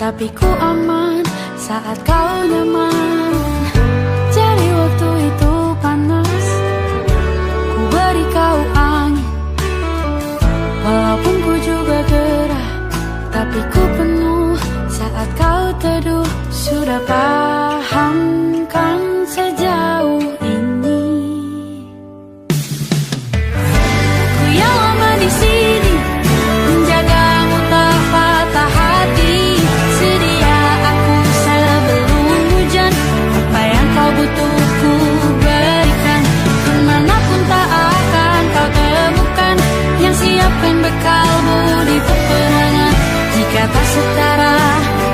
tapi ku aman saat kau nyaman. Jadi waktu itu panas, ku beri kau angin. Walaupun ku juga gerah, tapi ku penuh saat kau teduh. Sudah paham kan sejauh ini? Ku yang lama di sini, menjagamu tak patah hati. Sedia aku sebelum hujan, apa yang kau butuh ku berikan. Kemanapun tak akan kau temukan yang siapkan bekalmu di peperangan. Jika tak setara,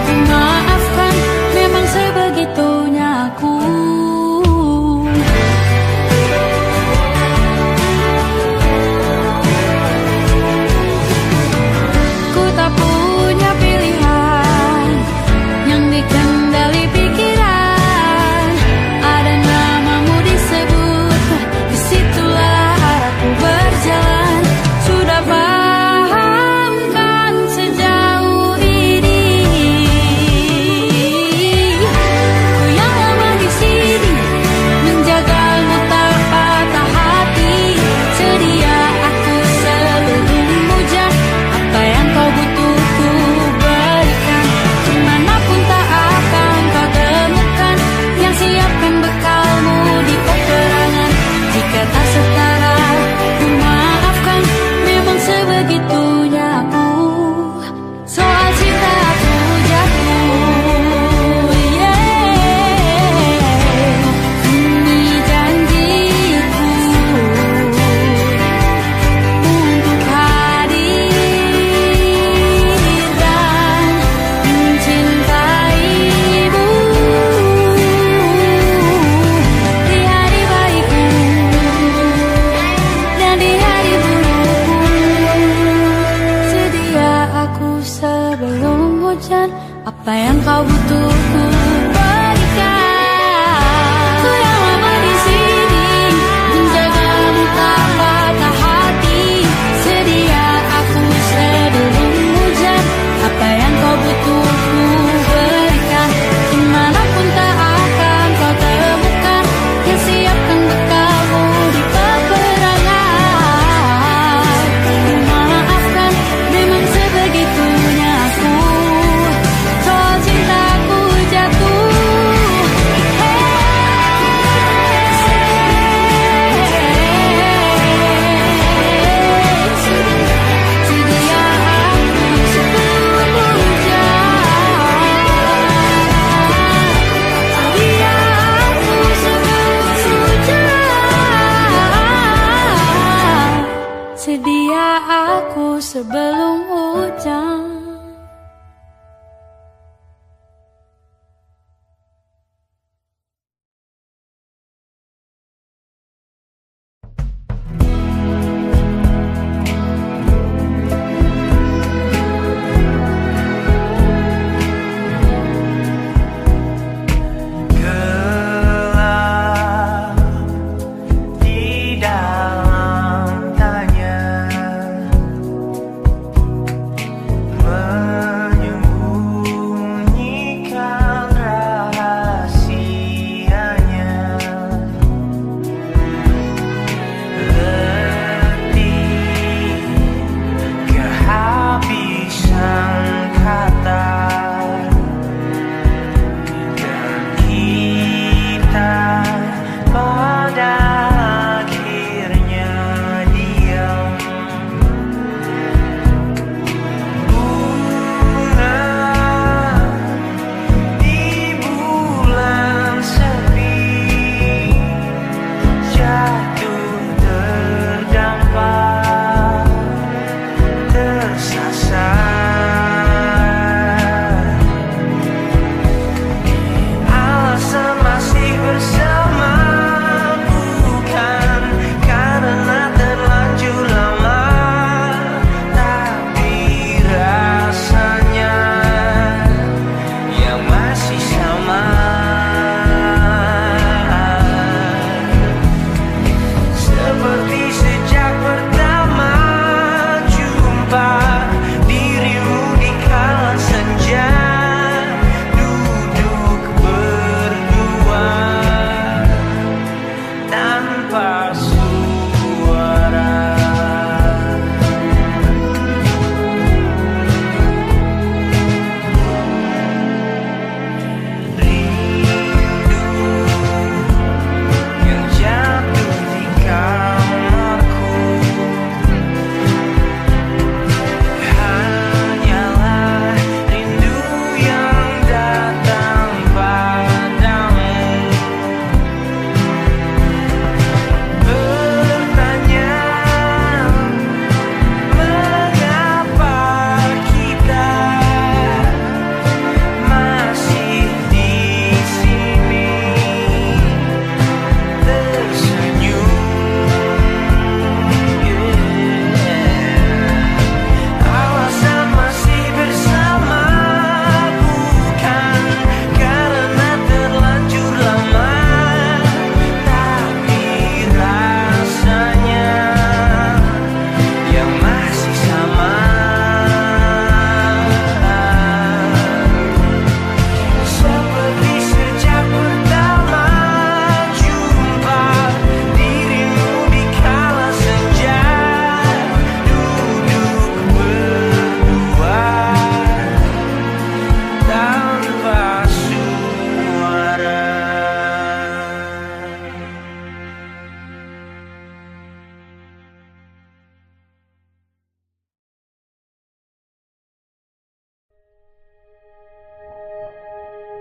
ku maafkan, memang sebegitunya aku. Ku tak punya pilihan yang dikendali pikiran. Ada namamu disebut, disitulah arahku berjalan. Sudah paham kan sejauh ini? Ku yang lama di sini, menjagamu tak patah hati. Sedia aku sebelum hujan, apa yang kau butuh ku berikan. Kemanapun tak akan kau temukan yang siapkan bekalmu di peperangan. Jika tak setara, ku maafkan, memang sebegitunya aku. Soal cinta aku jatuh, ini janjiku untuk hadir dan mencintaimu di hari baikku dan di hari burukku. Sedia aku sebelum hujan, apa yang kau butuh ku berikan. Ku yang lama di sini, menjagamu tak patah hati. Sedia aku sebelum hujan, apa yang kau butuh ku berikan. Kemanapun tak akan kau temukan yang siapkan bekalmu di peperangan. Ku maafkan, memang sebegitunya aku. Soal cintaku jatuh.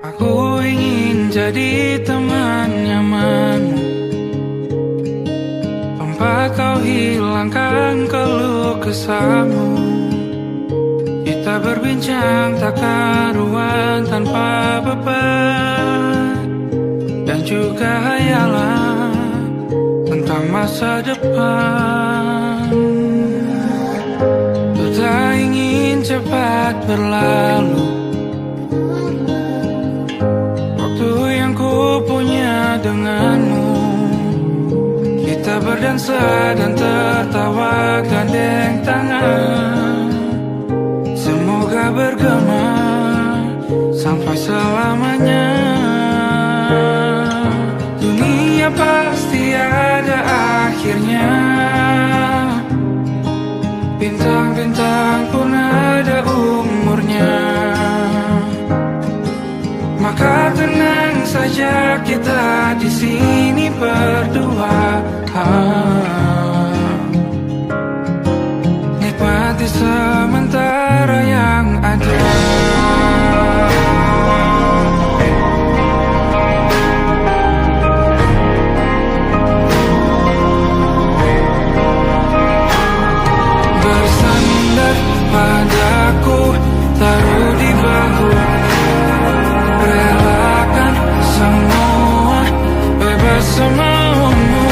Aku ingin jadi teman nyamanmu, tempat kau hilangkan keluh kesahmu. Kita berbincang tak karuan tanpa beban, dan juga hayalan tentang masa depan. Ku tak ingin cepat berlalu waktu yang ku punya denganmu. Kita berdansa dan tertawa gandeng tangan, semoga bergema sampai selamanya. Dunia pasti ada akhirnya, bintang-bintang pun ada umurnya. Maka tenang saja kita di sini berdua, nikmati sementara yang ada. Bersandar padaku, taruh di bahu, relakan semua, bebas semaumu.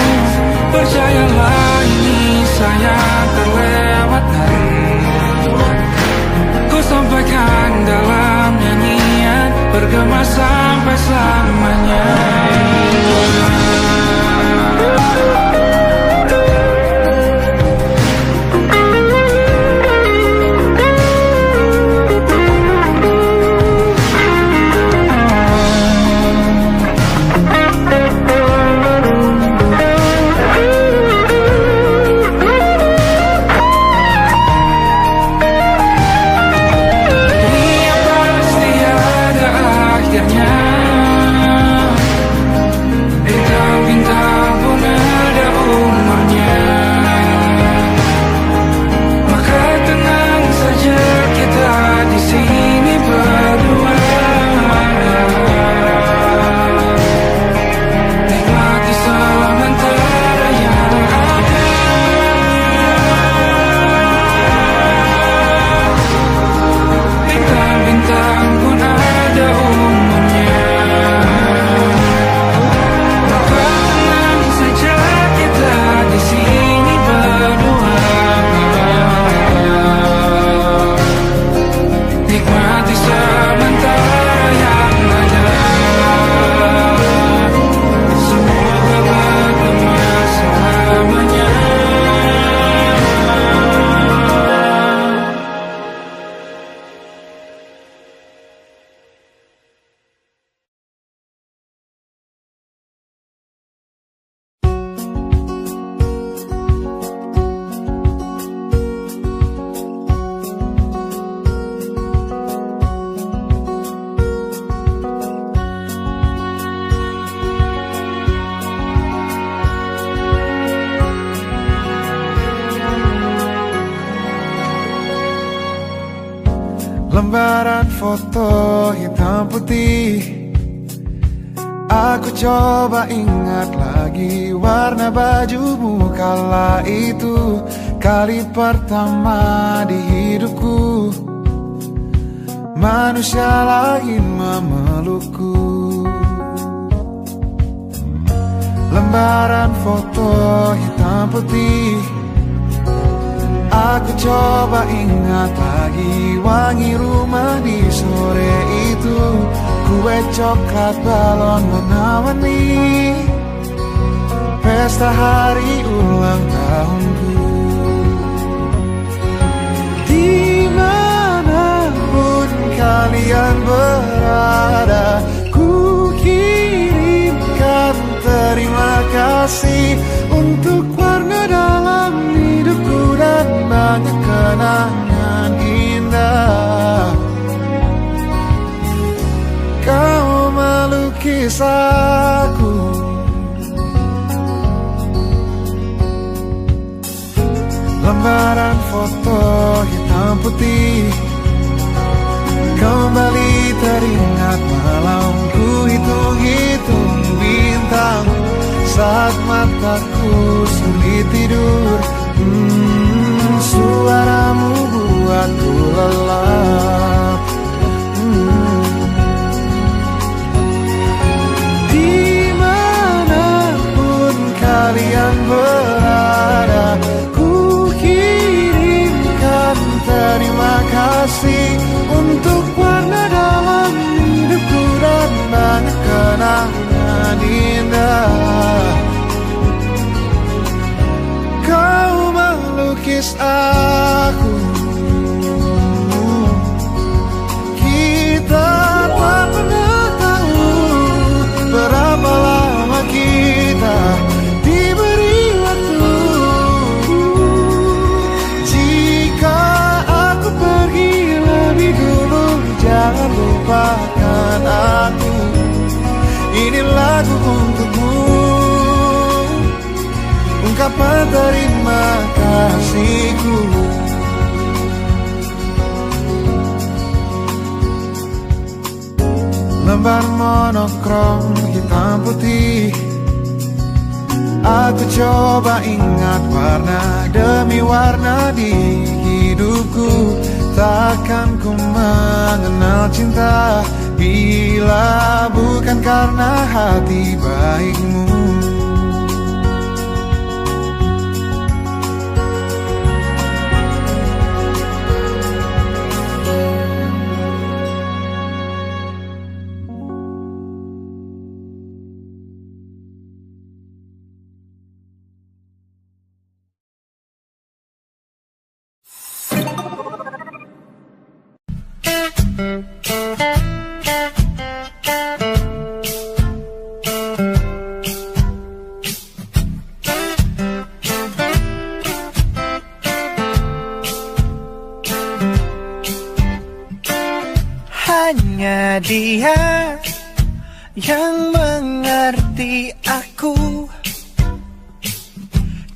Percayalah ini sayang terlewatkan, ku sampaikan dalam nyanyian, bergema sampai selamanya. Lembaran foto hitam putih, aku coba ingat lagi warna bajumu kala itu. Kali pertama di hidupku, manusia lain memelukku. Lembaran foto hitam putih, aku coba ingat lagi wangi rumah di sore itu. Kue coklat, balon warna-warni, pesta hari ulang tahunku. Dimanapun kalian berada, ku kirimkan terima kasih untuk warna dalam hidupku dan banyak kenangan indah. Kau melukis aku, lembaran foto hitam putih, kembali teringat malam sulit tidur. Suaramu buatku lelap. Dimanapun kalian berada, ku kirimkan terima kasih untuk warna dalam hidupku dan banyak kenangan indah. Kau melukis aku, kita tak pernah tahu berapa lama kita diberi waktu. Jika aku pergi lebih dulu, jangan lupakan aku. Ini lagu untukmu, ungkapan terima kasihku. Lembar monokrom hitam putih, aku coba ingat warna demi warna di hidupku. Takkan ku mengenal cinta bila bukan karena hati baikmu. Hanya dia yang mengerti aku,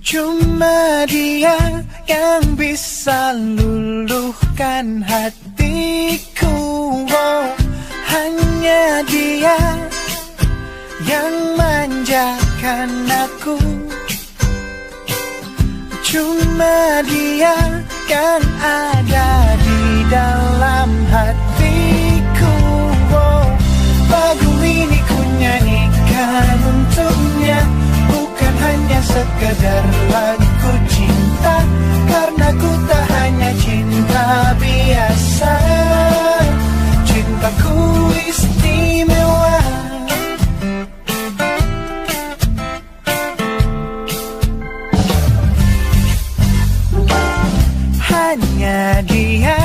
cuma dia yang bisa luluhkan hatiku. Oh, hanya dia yang manjakan aku, cuma dia yang ada di dalam hatiku. Oh, lagu ini ku nyanyikan untuknya, bukan hanya sekedar lagu cinta, karena ku tak hanya cinta biasa. Cintaku istimewa. Hanya dia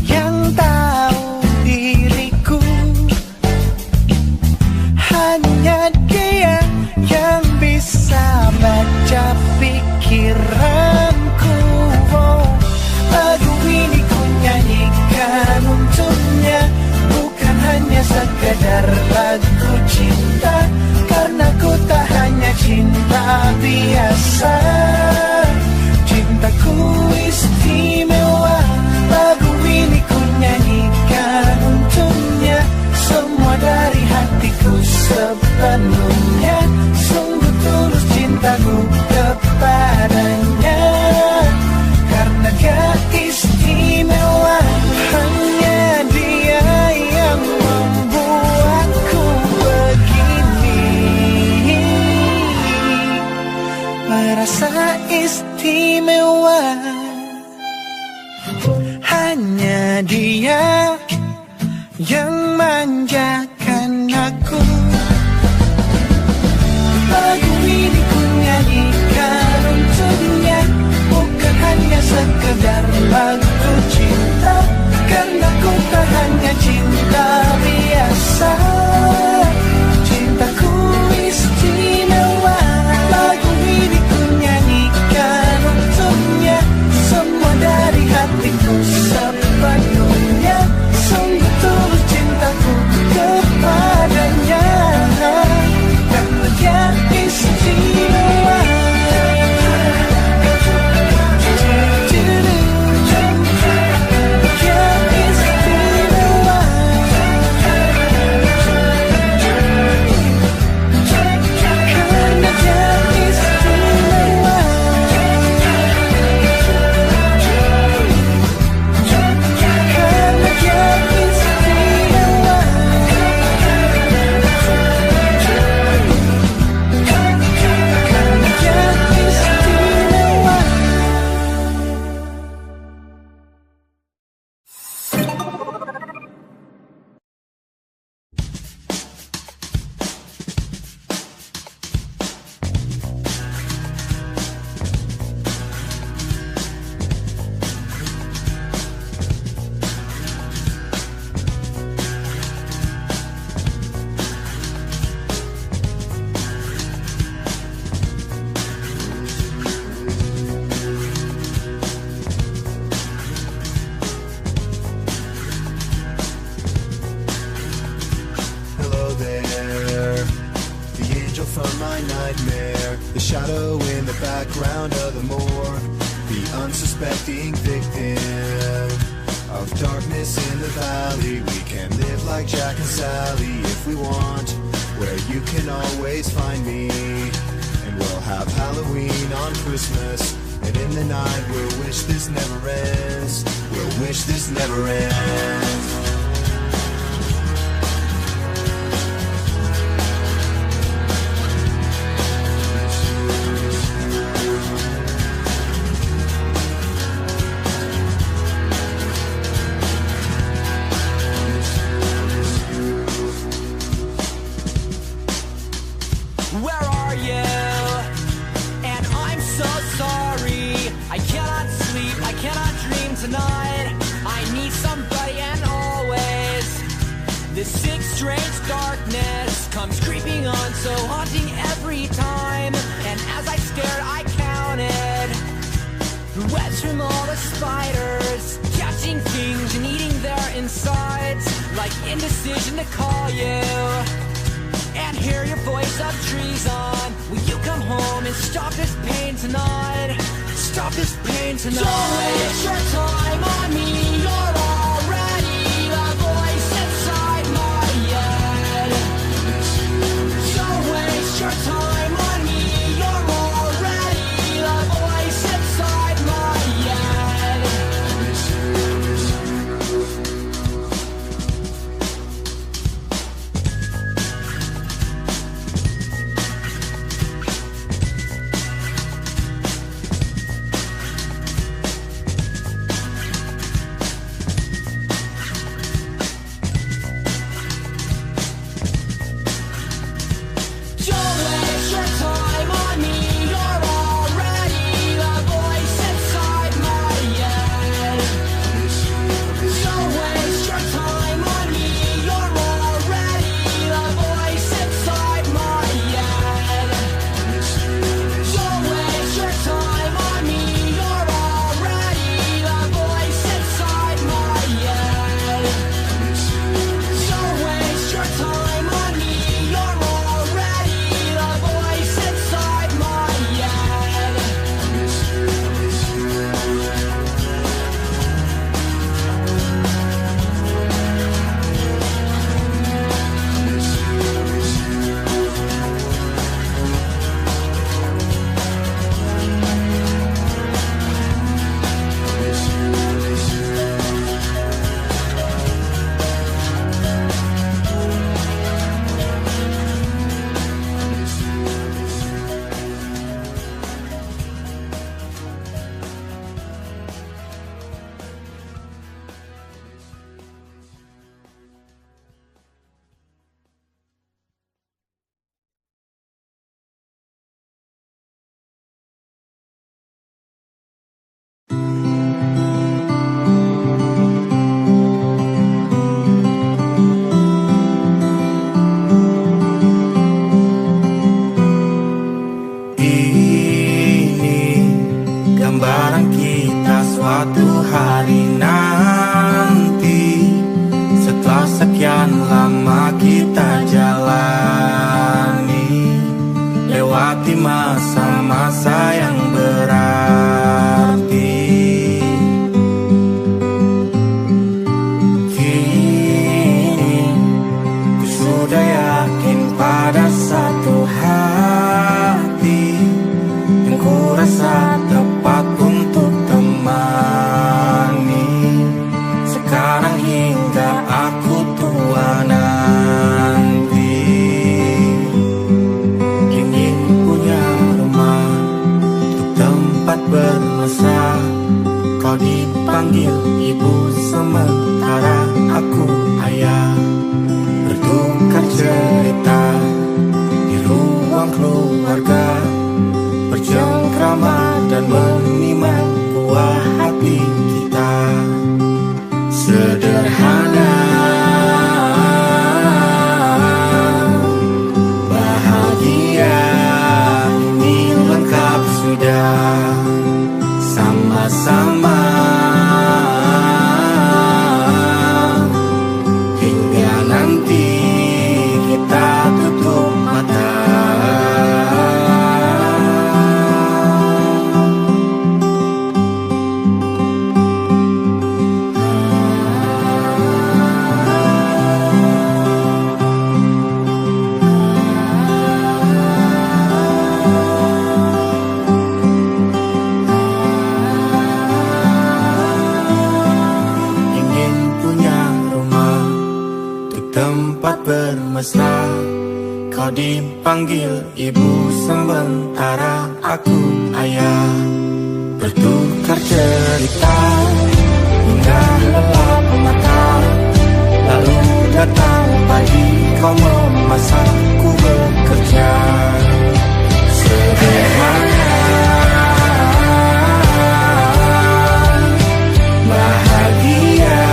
yang tahu diriku, hanya dia yang bisa baca pikiranku. Oh, lagu ini ku nyanyikan untuknya, bukan hanya sekedar lagu cinta, karena ku tak hanya cinta biasa. Cintaku istimewa. Lagu ini ku nyanyikan untuknya, semua dari hatiku sepenuhnya. Sungguh tulus cintaku kepadanya, karena dia istimewa. Hanya dia yang membuatku begini, merasa istimewa. Hanya dia yang manjakan aku. Lagu ini ku nyanyikan untuknya, bukan hanya sekedar lagu cinta, karena ku tak hanya cinta biasa. Cintaku istimewa. Lagu ini ku nyanyikan untuknya, semua dari hatiku sepenuhnya. Sungguh tulus cintaku kepadanya, karena dia istimewa. nightmare, the shadow in the background of the morgue, the unsuspecting victim of darkness in the valley. We can live like Jack and Sally if we want, where you can always find me. And we'll have Halloween on Christmas, and in the night we'll wish this never ends. We'll wish this never ends. Where are you? And I'm so sorry. I cannot sleep, I cannot dream tonight. I need somebody and always. This sick, strange darkness comes creeping on, so haunting every time. And as I stared, I counted the webs from all the spiders, catching things and eating their insides, like indecision to call you and hear your voice of treason. Will you come home and stop this pain tonight? Stop this pain tonight. Don't waste your time on me. You're already the voice inside my head. Don't waste your time on me. You're already the voice inside my head. mesra. Kau dipanggil ibu sementara aku ayah. Bertukar cerita hingga lelap mata. Lalu datang pagi kau memasakku bekerja. Sederhana, bahagia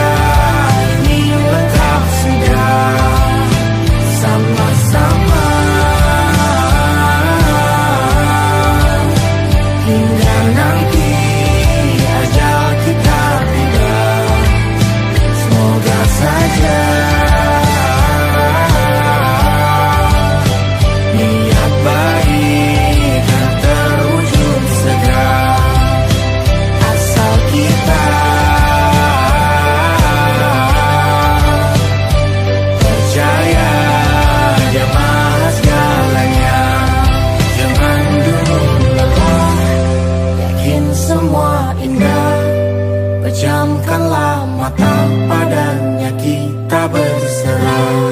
ini lengkap sudah. Sama-sama hingga nanti ajal kita tiba. Semoga saja niat baik dan terwujud segera. Asal kita percaya Dia Maha segalanya. Jangan dulu lelah, yakin semua indah. Pejamkanlah mata, padanya kita berserah.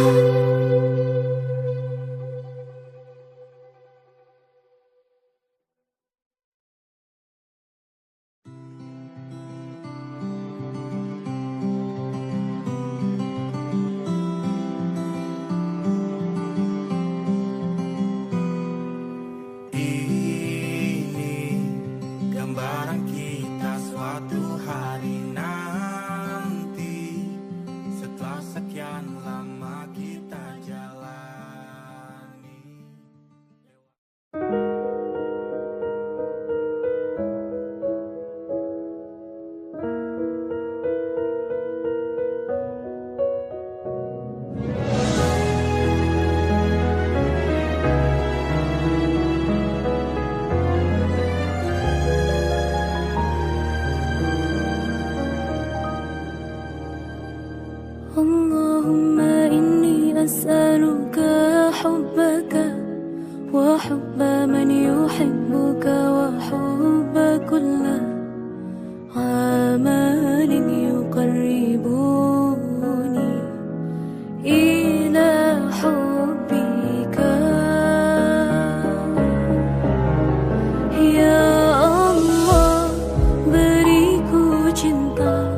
Ini gambaran kita suatu hari nanti. Setelah sekian lama kita jalani. Allahumma inni as'aluka hubbaka wa hubba man yuhibbuka wa hubba kulla amalin yuqarribuni ila hubbika. Ya Allah, beriku cinta,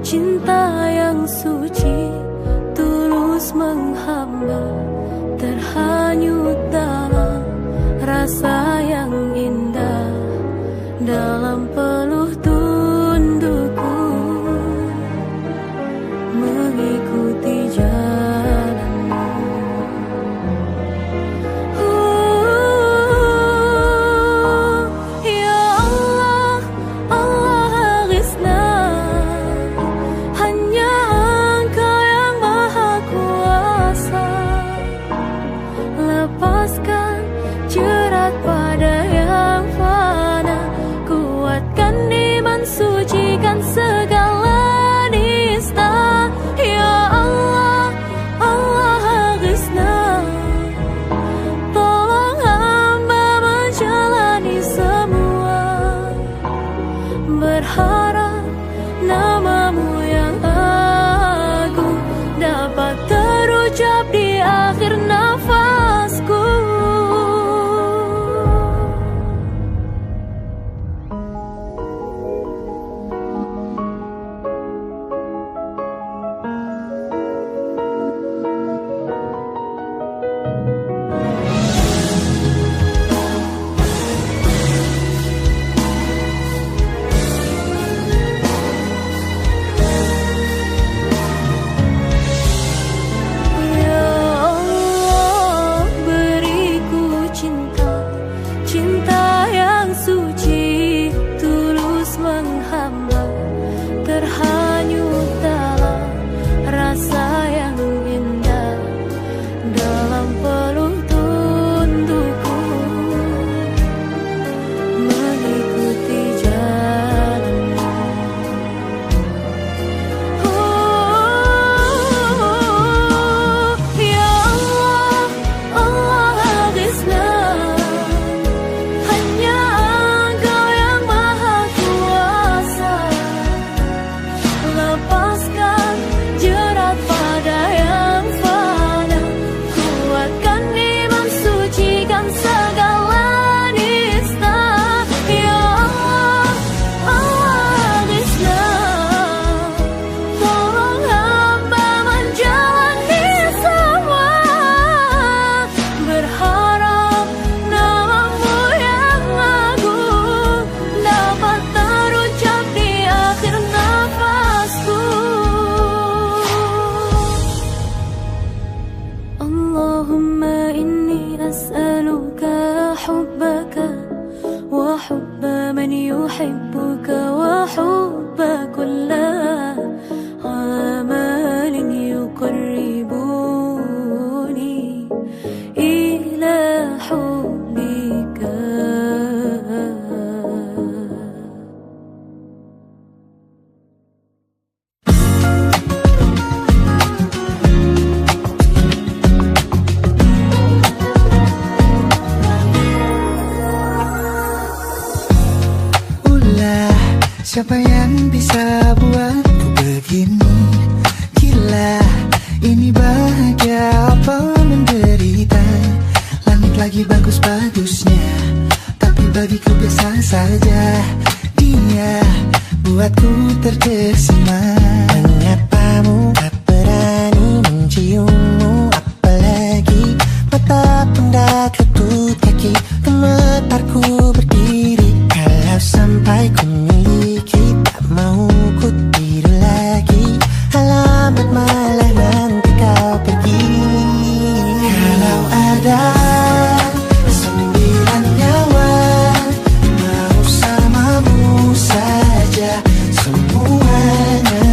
cinta yang suci, tulus menghamba, terhanyut dalam rasa yang indah, dalam Siapa yang bisa buatku begini? Gila, ini bahagia apa menderita? Langit lagi bagus-bagusnya, tapi bagiku biasa saja. Dia buatku terkesima. Menyapamu, tak berani menciummu, apalagi mata pun dah lutut kaki. Gemetarku berdiri kalau sampai ku miliki. Tak mau ku tidur lagi, alamat malah nanti kau pergi. Kalau ada 9 nyawa mau samamu saja, semuanya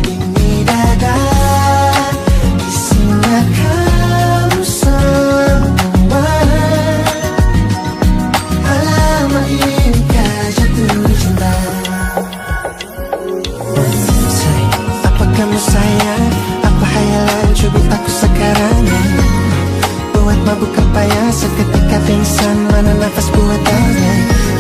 ini dada isinya kamu semua. Alamak inikah jatuh cinta? Apa kamu sayang? Apa hayalan cubit aku sekarang? Buat mabuk apa ya? Seketika pingsan, mana nafas buatannya?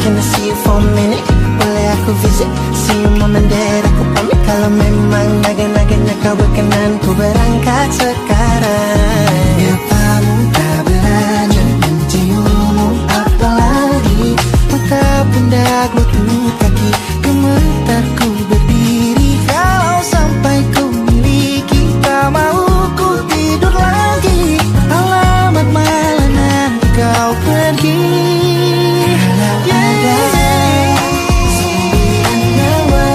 Can I see you for a minute? Boleh aku visit? See you mom and dad, aku pamit. Kalau memang naga-naganya kau berkenan, ku berangkat sekarang. Nyapamu, tak berani menciummu, apalagi mata pundak lutut kaki. Gemetarku berdiri kalau sampai ku miliki. Tak mau ku tidur lagi, alamat malah nanti kau pergi. Kalau ada 9 nyawa,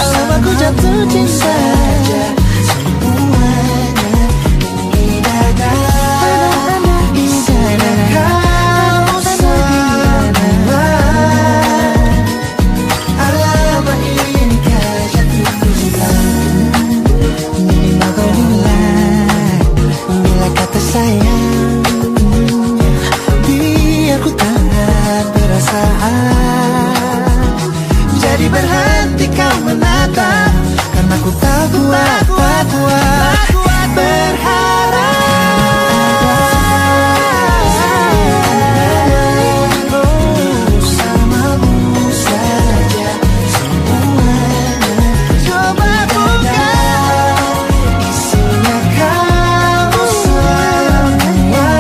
alamat ku jatuh cinta. Semuanya ini dada isinya kau semua. Alamat inikah jatuh cinta? Ini kau bila kata sayang, biar ku tak perasaan. Jadi berhenti kau menatap, karena ku tak kuat berharap. Bersamamu saja semuanya. Coba buka, isinya kamu semua.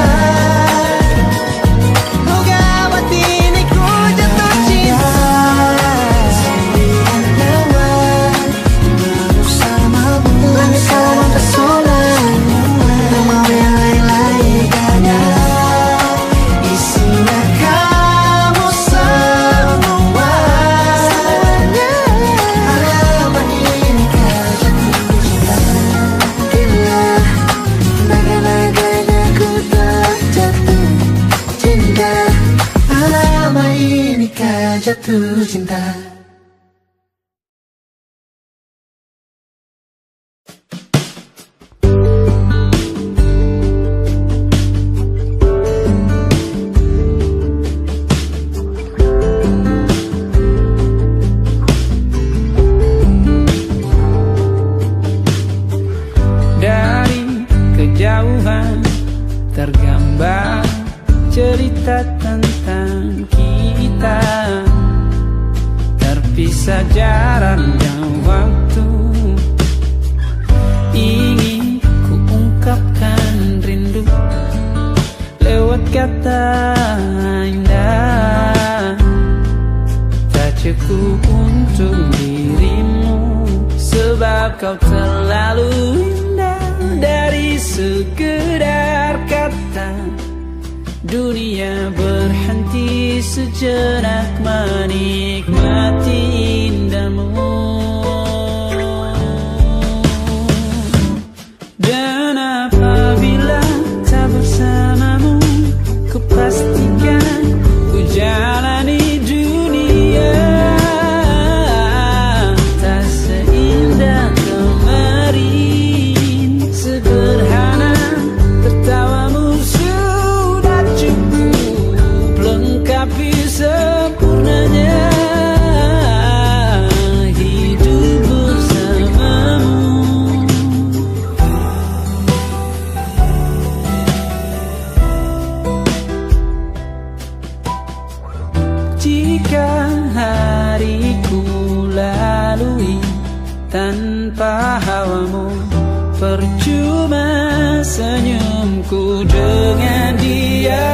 Oh gawat ini ku jatuh cinta. 9 nyawa bersamamu. Langit kau mempesona, tak mau yang lain-lain. Karena isinya kamu semua. Alamat inikah jatuh cinta? Gila, naga-naganya ku tak jatuh cinta. Alamat inikah jatuh cinta? Dari kejauhan tergambar cerita tentang kita, terpisah jarak dan waktu. Ingin ku ungkapkan rindu lewat kata indah. Tak cukup untuk dirimu, sebab kau terlalu indah. Dari sekedar kata, dunia berhenti sejenak menikmati indahmu. Dan apabila tak bersamamu, ku pastikan ku jalani dunia tak seindah kemarin. Sederhana tertawamu sudah cukup lengkapi sempurnanya. percuma senyumku dengan dia.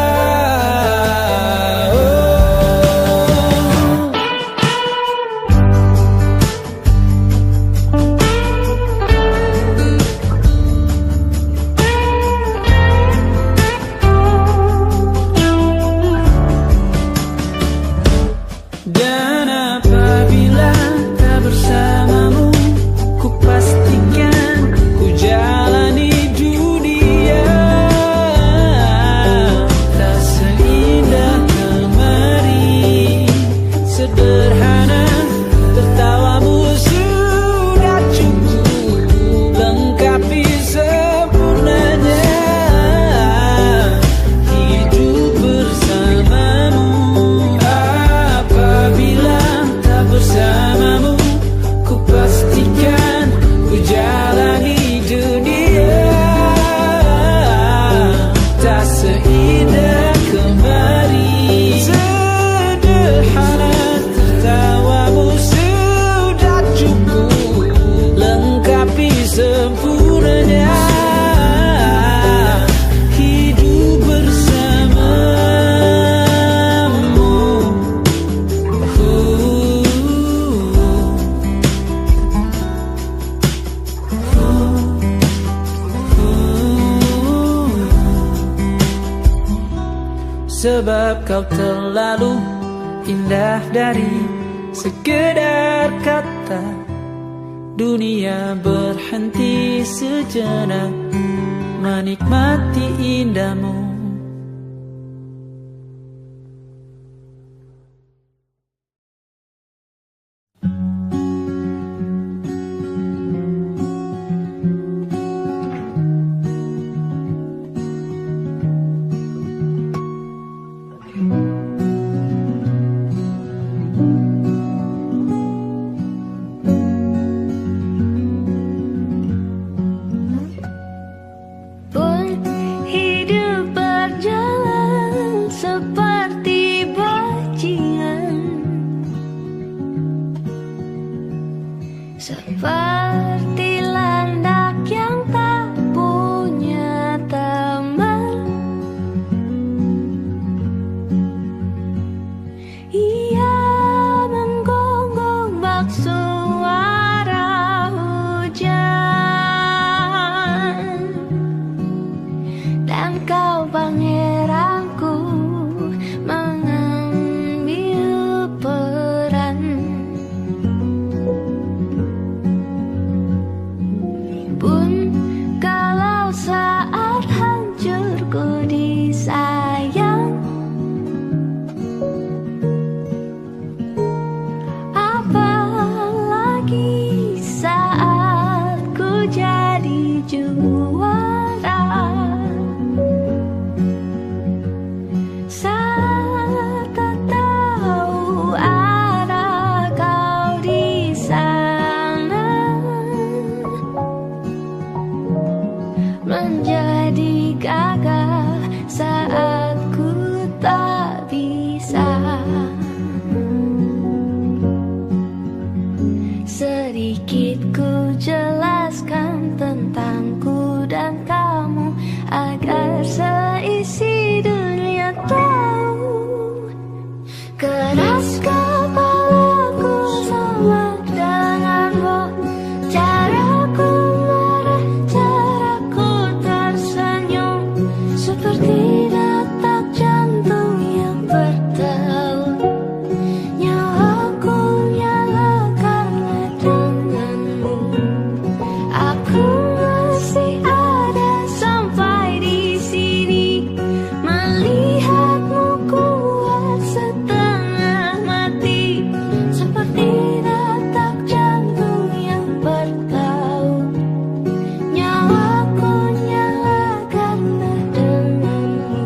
Dan apabila tak bersamamu, ku pastikan ku jalani dunia tak seindah kemarin. Sederhana, tertawamu sudah cukup lengkapi sempurnanya hidup bersamamu. Apabila tak bersamamu, ku pastikan ku jalani dunia tak seindah kemarin. Sederhana, tertawamu sudah cukup lengkapi sempurnanya hidup bersamamu. Sebab kau terlalu indah dari sekedar kata. Dunia berhenti sejenak menikmati indahmu. Pun hidup berjalan seperti bajingan, seperti landak yang tak punya teman. Ia menggonggong bak suara hujan, dan kau pangeranku mengambil peran. Pun kalau saat hancurku disayang, apalagi saat ku jadi juara. Saat tak tahu arah kau di sana, menjadi gagah saat ku tak bisa. Sedikit ku jelaskan tentangku dan kamu agar seisi dunia tahu. Keras kepalaku sama denganmu, caraku marah, caraku tersenyum, seperti detak jantung yang bertaut. Nyawaku nyala karena denganmu. Aku masih ada sampai di sini, melihatmu kuat setengah mati, seperti detak jantung yang bertaut. Nyawaku nyala karena denganmu.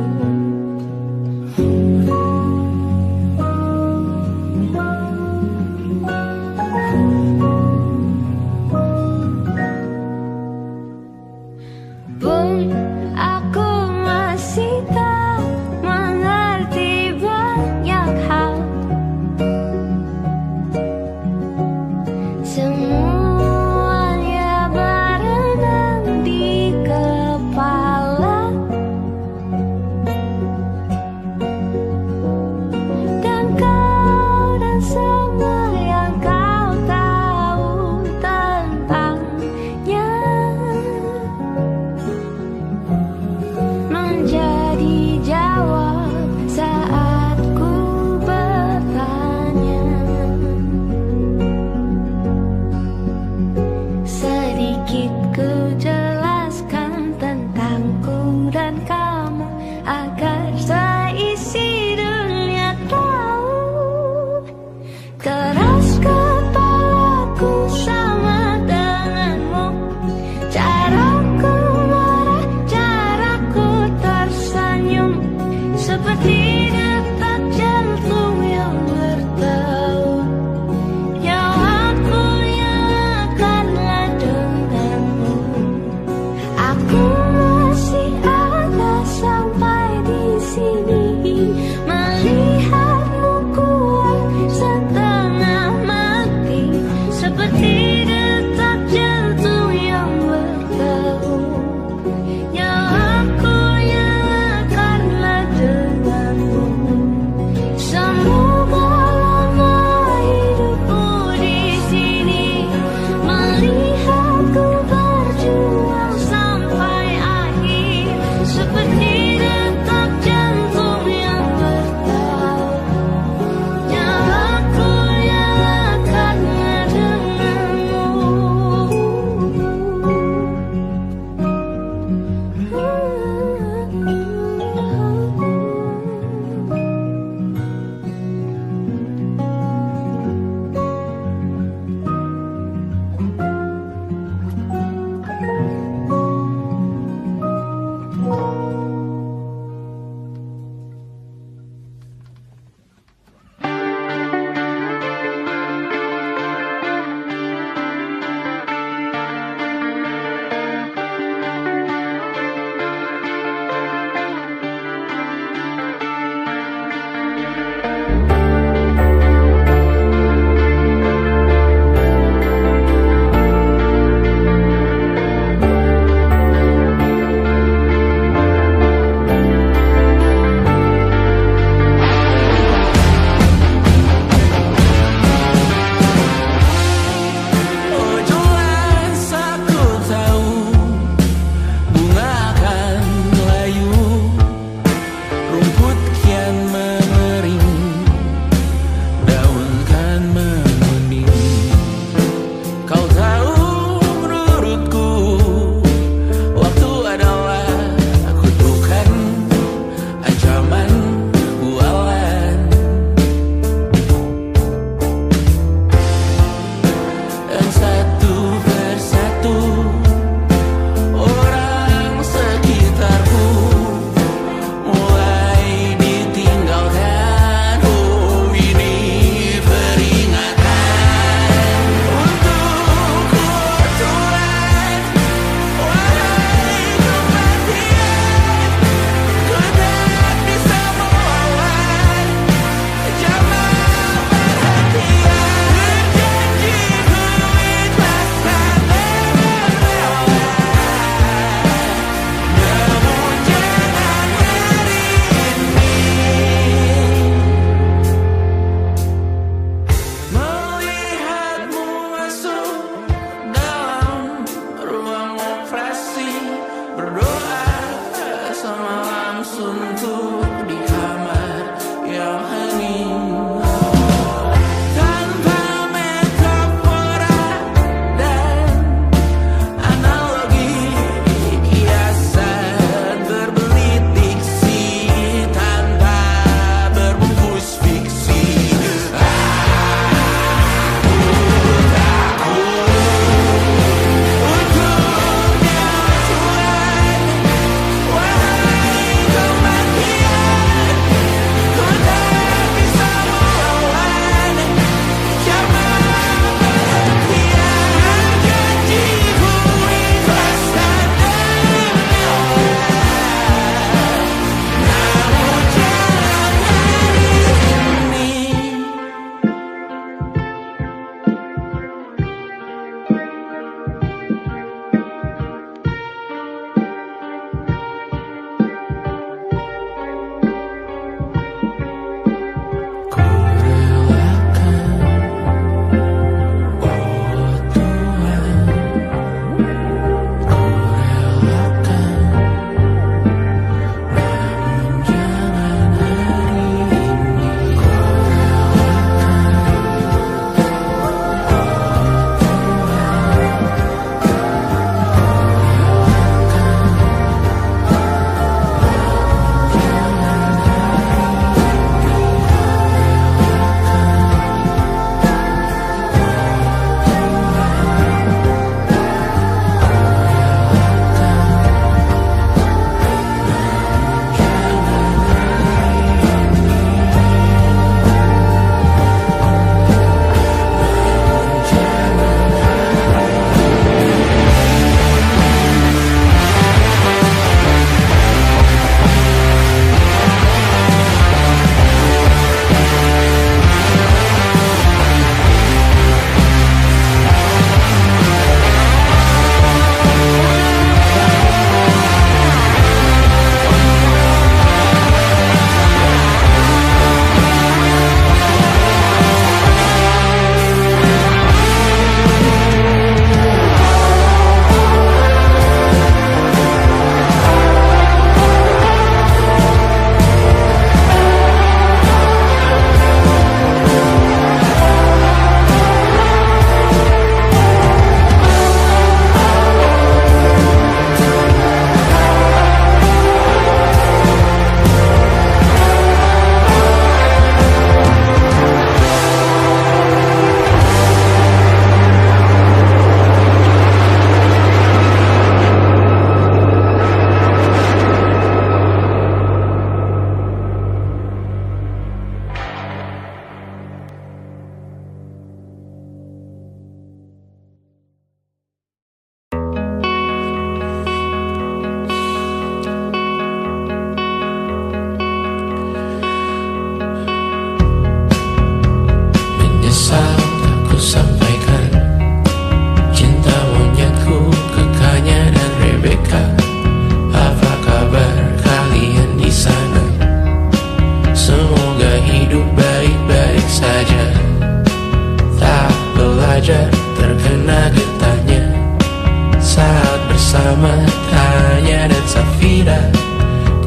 bersama Tanya dan Safira.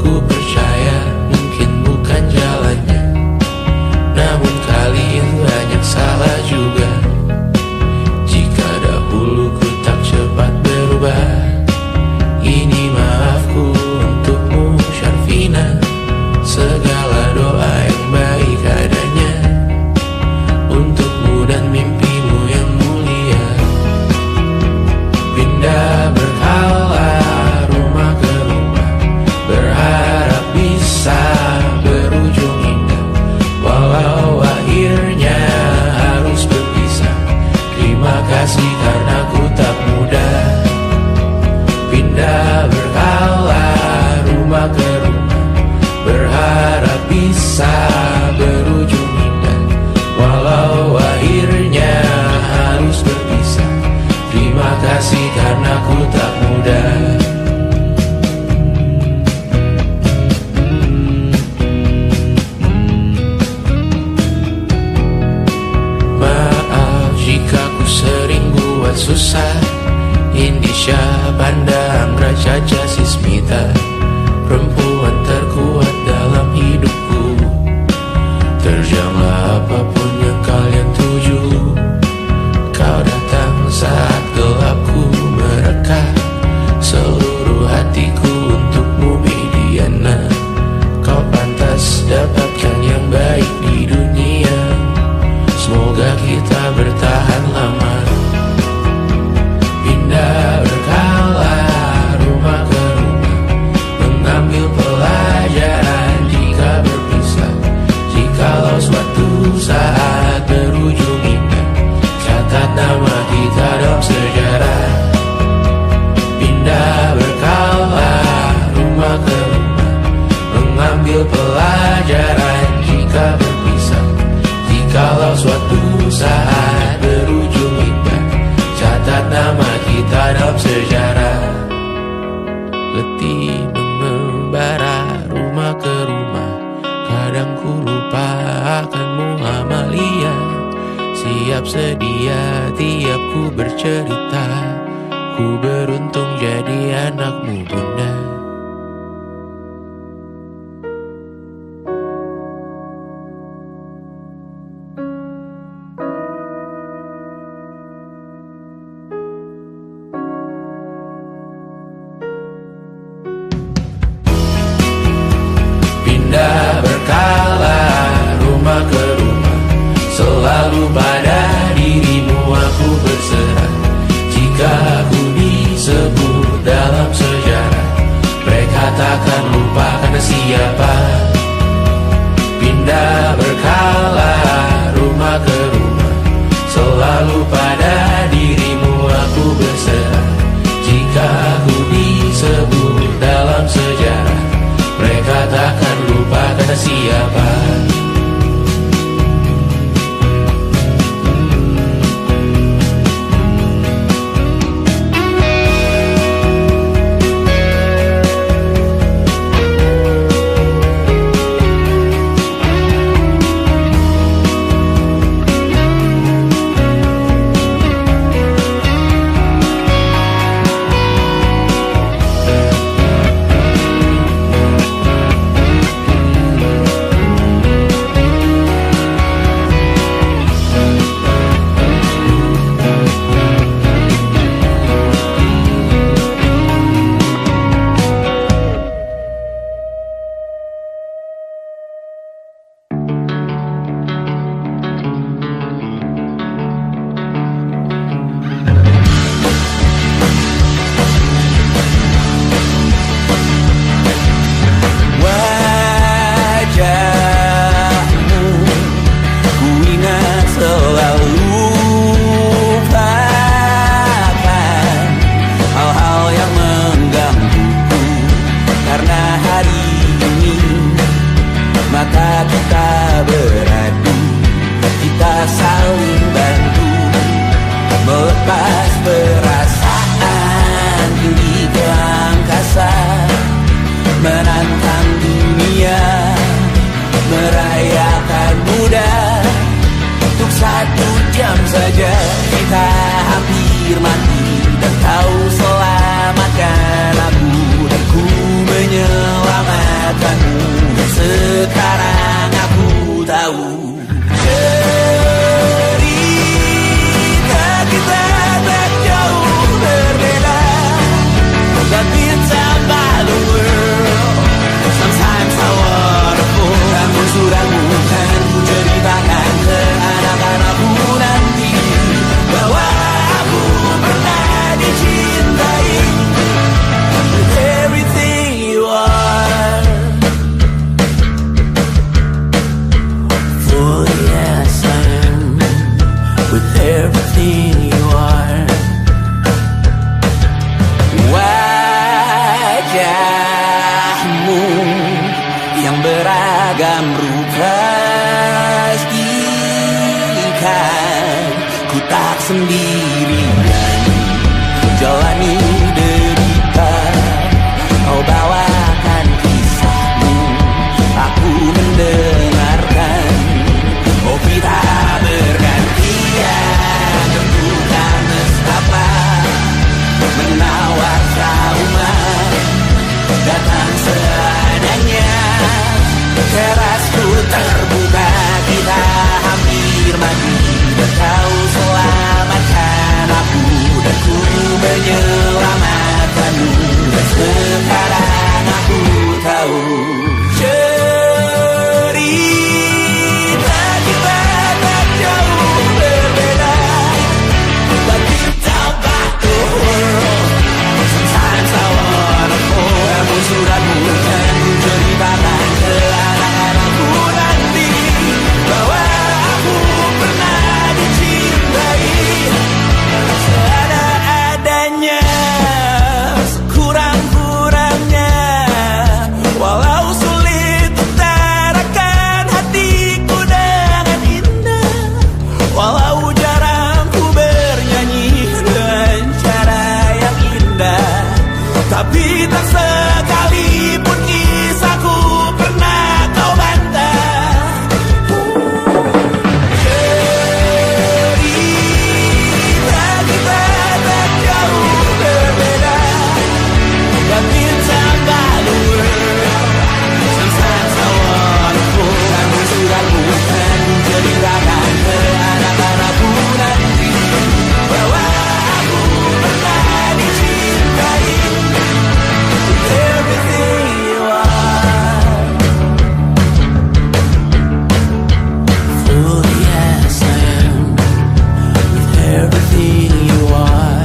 Ku percaya mungkin bukan jalannya, namun kalian banyak salah juga. Jika dahulu ku tak cepat berubah, ini maafku untukmu Syarfina. Segala doa yang baik adanya untukmu dan mimpimu yang mulia. Pindah berkala rumah ke rumah, berharap bisa berujung indah. Walau akhirnya harus berpisah, terima kasih karena ku tak mudah. Pindah berkala rumah ke rumah, berharap bisa berujung indah. Walau akhirnya harus berpisah, terima kasih karena ku tak mudah. Maaf jika ku sering buat susah. Indisha, Banda, Anggra, Caca, Sismita, perempuan terkuat dalam hidupku. Terjanglah apapun yang kalian tuju. Kau datang saat gelapku mereka. Seluruh hatiku untukmu Mediana. Kau pantas dapatkan yang baik di dunia. Semoga kita bertahan lama. Pindah berkala rumah ke rumah, mengambil pelajaran jika berpisah. Jikalau suatu saat berujung indah, catat nama kita dalam sejarah. Pindah berkala rumah ke rumah, mengambil pelajaran jika berpisah. Jikalau suatu saat berujung indah, catat nama kita dalam sejarah. Letih mengembara rumah ke rumah, kadang ku lupa akanmu Amalia. Siap sedia tiap ku bercerita, ku beruntung jadi anakmu bunda. Pindah berkala rumah ke rumah, selalu pada dirimu aku berserah. Jika aku disebut dalam sejarah, mereka takkan lupa karena siapa. Pindah berkala rumah ke rumah, selalu pada dirimu aku berserah. Jika aku disebut dalam sejarah, mereka takkan lupa karena siapa. saja kita hampir mati dan kau selamatkan. Tapi tak sekalipun kisahku pernah kau bantah. Cerita kita tak jauh berbeda, but it's about the world. Sometimes I wanna fall. Kamu sudah bukan ceritakan ke anak-anakku nanti bahwa aku pernah dicintai. Everything you are, fully as I am, with everything you are.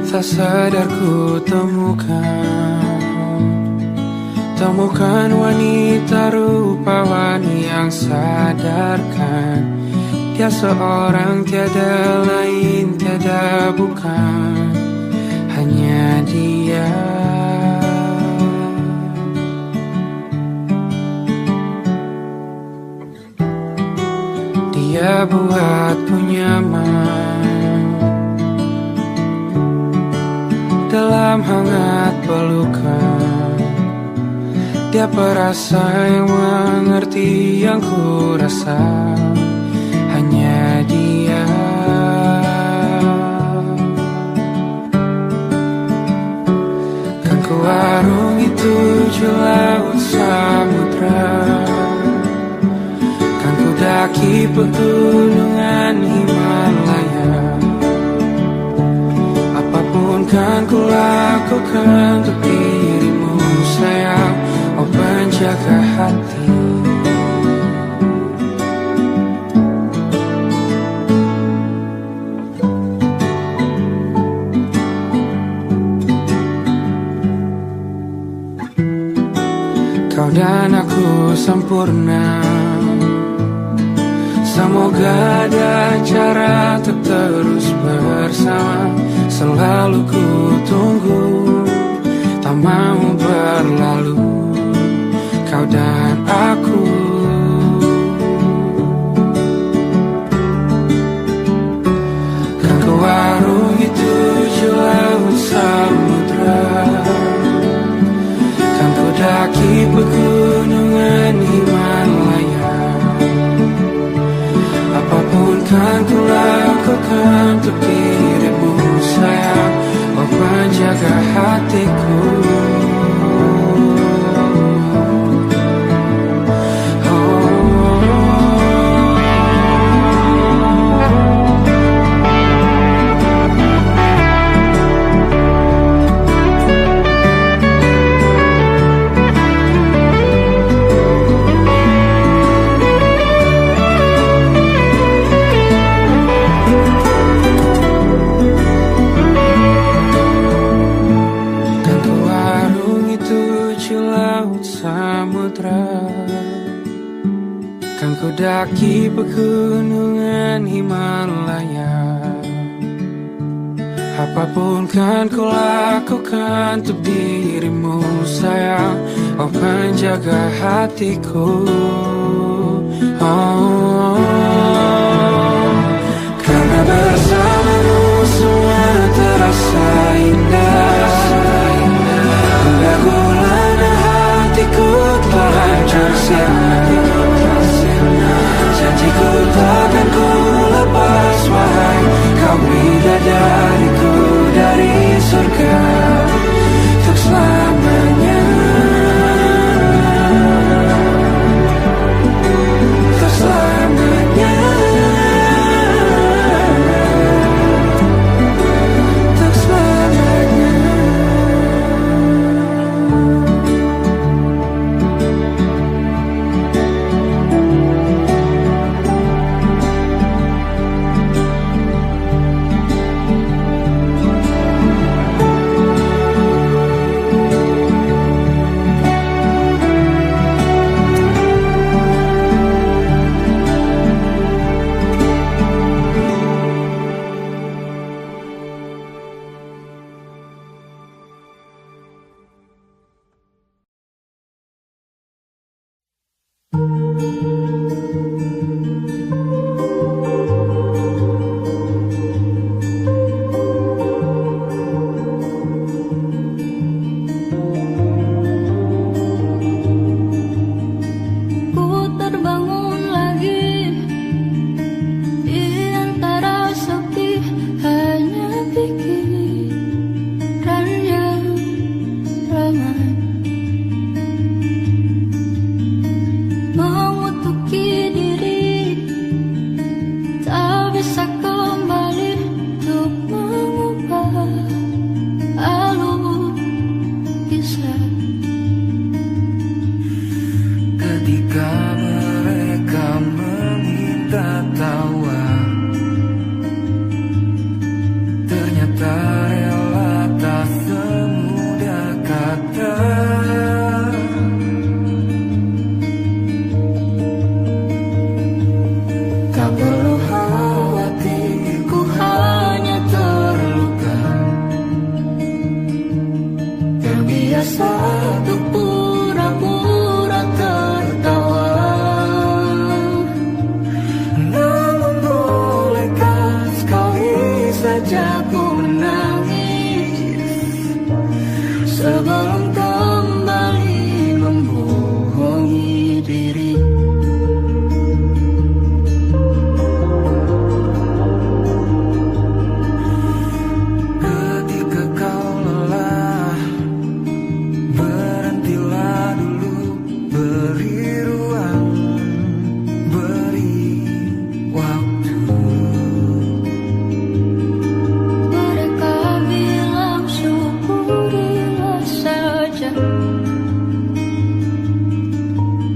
Tak sadar ku temukan wanita rupawan yang sadarkan dia seorang, tiada lain, tiada bukan, hanya dia. Dia buatku nyaman dalam hangat pelukan. Dia perasa yang mengerti yang ku rasa, hanya dia. Kan ku arungi 7 laut samudra, kan ku daki pegunungan Himalaya. Apapun kan ku lakukan untuk dirimu sayang, oh penjaga hati. Kau dan aku sempurna, semoga ada cara untuk terus bersama. Selalu ku tunggu, tak mau berlalu, kau dan aku. Kan ku arungi 7 laut samudra, kan ku daki pegunungan Himalaya. Apapun kan ku lakukan untuk dirimu sayang, oh penjaga hatiku. Kan ku daki pegunungan Himalaya. Apapun kan ku lakukan untuk dirimu sayang, oh penjaga hatiku. Karena bersamamu semua terasa indah. Hingga gulana hatiku telah hancur siang. Janjiku takkan ku lepas, wahai kau bidadariku dari surga untuk selamanya. Untuk selamanya. Untuk selamanya. saja ku menangis sebelum kembali membohongi diri. Ketika kau lelah, berhentilah dulu, beri ruang, beri waktu. Mereka bilang syukurilah saja,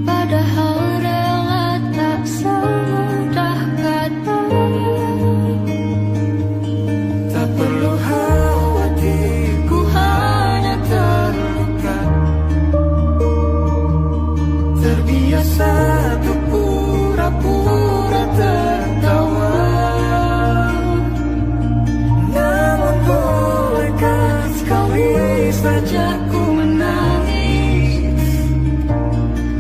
padahal rela tak semudah katanya. Tak perlu khawatir, ku hanya terluka, terbiasa untuk pura-pura tertawa. Namun bolehkah sekali saja ku menangis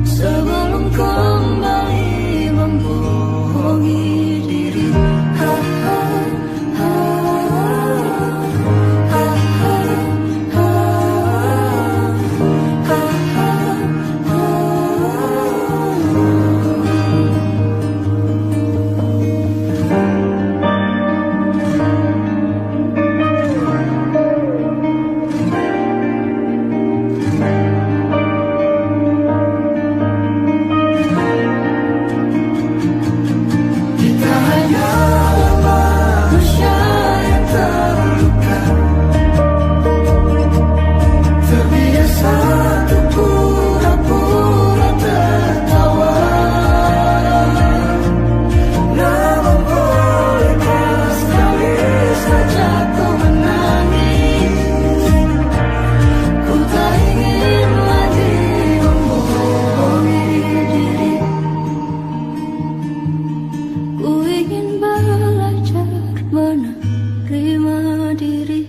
sebelum kembali membohongi diri. Ha, ha, ha, ha, ha, ha, ha, ha, ha. Kita hanyalah manusia yang terluka, terbiasa untuk pura-pura tertawa. Namun bolehkah sekali saja ku menangis, ku tak ingin lagi membohongi diri. Ku ingin belajar menerima diri.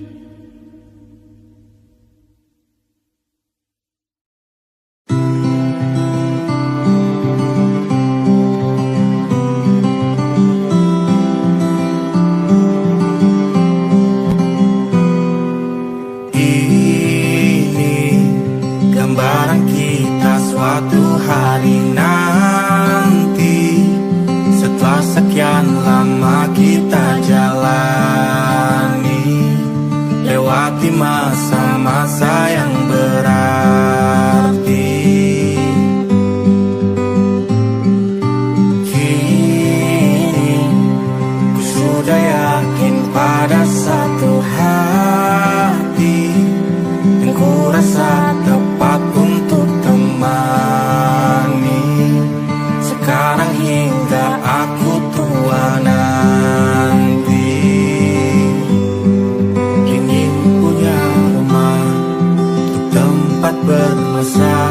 Ini gambaran kita suatu hari nanti, setelah sekian lama kita jalani, lewati masa-masa yang berarti. Kini ku sudah yakin pada satu hati yang ku rasa tepat untuk temani, sekarang hingga aku tua nanti. Ingin punya rumah untuk tempat bermesra,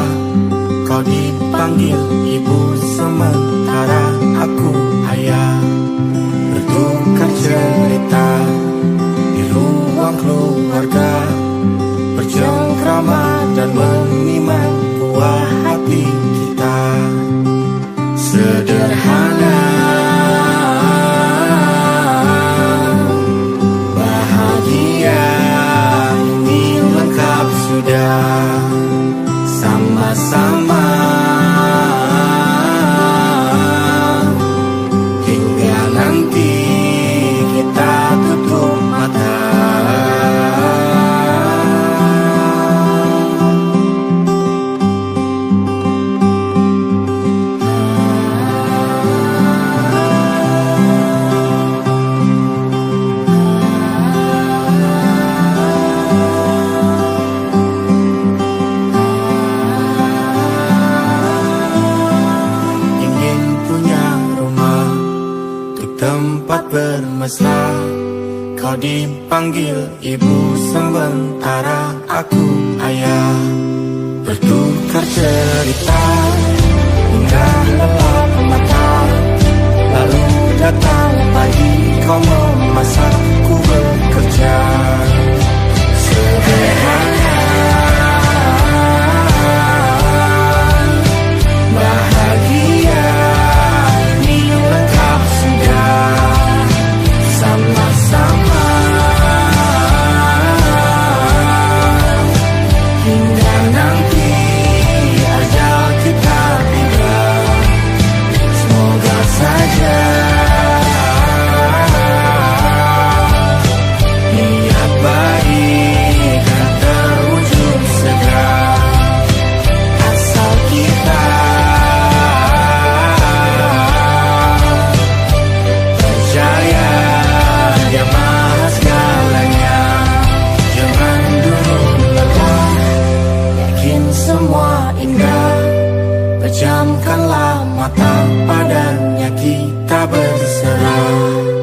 kau dipanggil ibu sementara aku ayah, bertukar cerita di ruang keluarga, bercengkrama dan menimang buah hati kita. Sederhana, bahagia, ini lengkap sudah, sama-sama hingga nanti kita tutup mata. Ingin punya rumah untuk tempat bermesra, kau dipanggil ibu sementara aku ayah, bertukar cerita hingga lelap mata, lalu datang pagi kau memasak, ku bekerja. Sederhana, bahagia, ini lengkap sudah, sama-sama semua indah. Pejamkanlah mata, padanya kita berserah.